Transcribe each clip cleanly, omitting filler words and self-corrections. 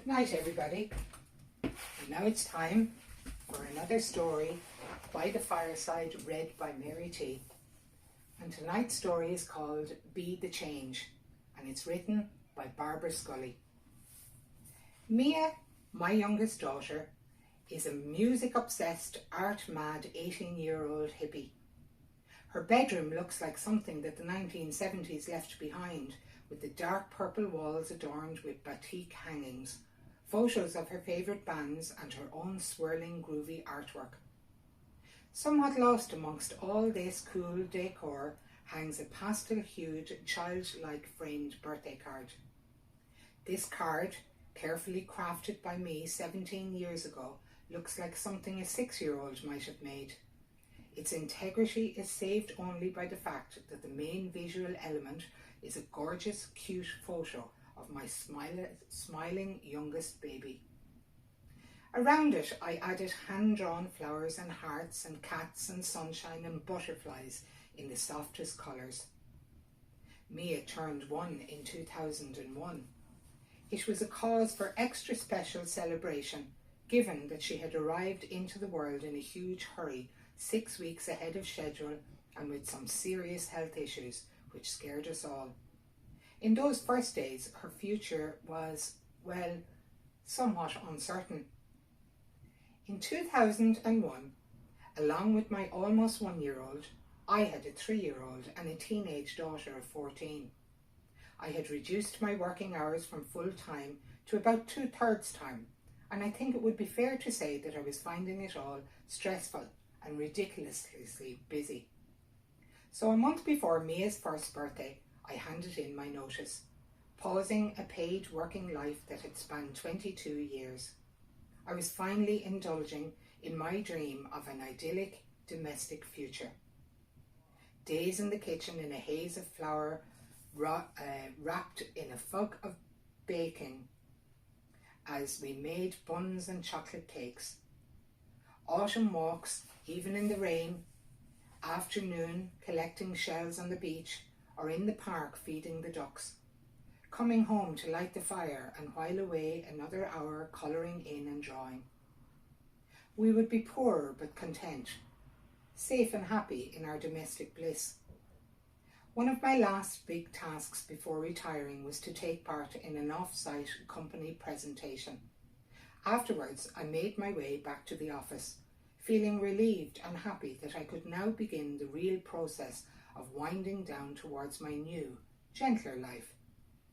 Good night, everybody. And now it's time for another story by the fireside, read by Mary T. And tonight's story is called Be the Change, and it's written by Barbara Scully. Mia, my youngest daughter, is a music-obsessed, art-mad 18-year-old hippie. Her bedroom looks like something that the 1970s left behind, with the dark purple walls adorned with batik hangings, photos of her favourite bands and her own swirling groovy artwork. Somewhat lost amongst all this cool decor hangs a pastel-hued, childlike framed birthday card. This card, carefully crafted by me 17 years ago, looks like something a 6-year-old might have made. Its integrity is saved only by the fact that the main visual element is a gorgeous, cute photo of my smiling youngest baby. Around it, I added hand-drawn flowers and hearts and cats and sunshine and butterflies in the softest colours. Mia turned 1 in 2001. It was a cause for extra special celebration, given that she had arrived into the world in a huge hurry, 6 weeks ahead of schedule and with some serious health issues, which scared us all. In those first days, her future was, well, somewhat uncertain. In 2001, along with my almost 1-year-old, I had a 3-year-old and a teenage daughter of 14. I had reduced my working hours from full-time to about 2/3 time, and I think it would be fair to say that I was finding it all stressful and ridiculously busy. So a month before Mia's first birthday, I handed in my notice, pausing a paid working life that had spanned 22 years. I was finally indulging in my dream of an idyllic domestic future. Days in the kitchen in a haze of flour, wrapped in a fog of baking as we made buns and chocolate cakes. Autumn walks, even in the rain. Afternoon collecting shells on the beach or in the park feeding the ducks. Coming home to light the fire and while away another hour colouring in and drawing. We would be poorer but content, safe and happy in our domestic bliss. One of my last big tasks before retiring was to take part in an off-site company presentation. Afterwards, I made my way back to the office, feeling relieved and happy that I could now begin the real process of winding down towards my new, gentler life.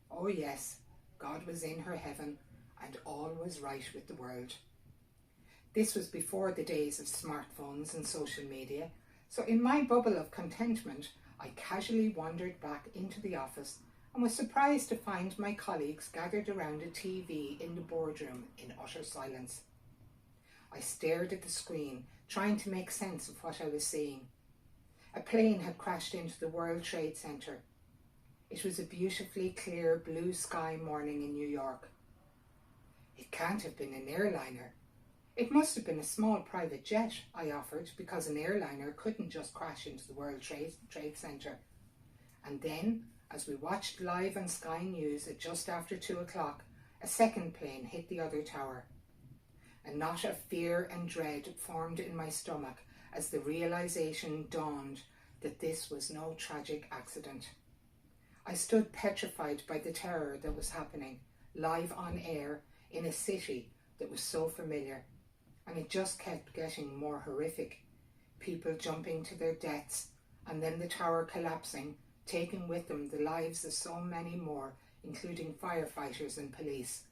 Oh yes, God was in her heaven and all was right with the world. This was before the days of smartphones and social media, so in my bubble of contentment, I casually wandered back into the office and was surprised to find my colleagues gathered around a TV in the boardroom in utter silence. I stared at the screen, trying to make sense of what I was seeing. A plane had crashed into the World Trade Center. It was a beautifully clear blue sky morning in New York. It can't have been an airliner. It must have been a small private jet, I offered, because an airliner couldn't just crash into the World Trade Center. And then, as we watched live on Sky News at just after 2 o'clock, a second plane hit the other tower. A knot of fear and dread formed in my stomach as the realization dawned that this was no tragic accident. I stood petrified by the terror that was happening, live on air, in a city that was so familiar. And it just kept getting more horrific. People jumping to their deaths, and then the tower collapsing, taking with them the lives of so many more, including firefighters and police.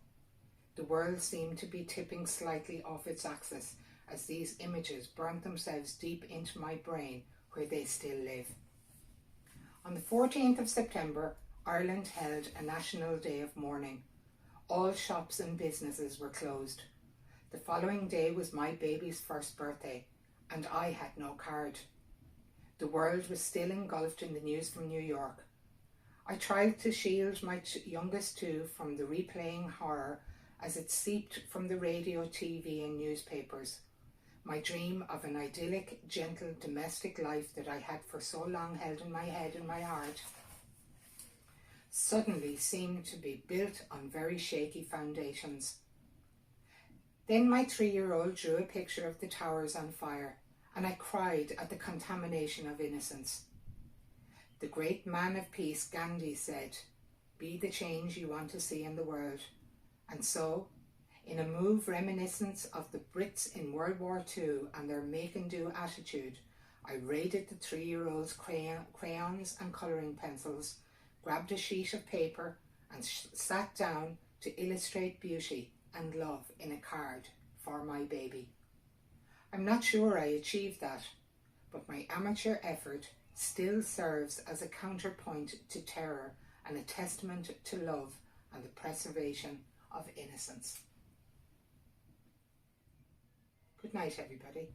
The world seemed to be tipping slightly off its axis as these images burnt themselves deep into my brain, where they still live. On the 14th of September, Ireland held a national day of mourning. All shops and businesses were closed. The following day was my baby's first birthday, and I had no card. The world was still engulfed in the news from New York. I tried to shield my youngest two from the replaying horror as it seeped from the radio, TV and newspapers. My dream of an idyllic, gentle, domestic life that I had for so long held in my head and my heart suddenly seemed to be built on very shaky foundations. Then my 3-year-old drew a picture of the towers on fire, and I cried at the contamination of innocence. The great man of peace, Gandhi, said, "Be the change you want to see in the world." And so, in a move reminiscent of the Brits in World War II and their make-and-do attitude, I raided the 3-year-old's crayons and colouring pencils, grabbed a sheet of paper and sat down to illustrate beauty and love in a card for my baby. I'm not sure I achieved that, but my amateur effort still serves as a counterpoint to terror and a testament to love and the preservation of innocence. Good night, everybody.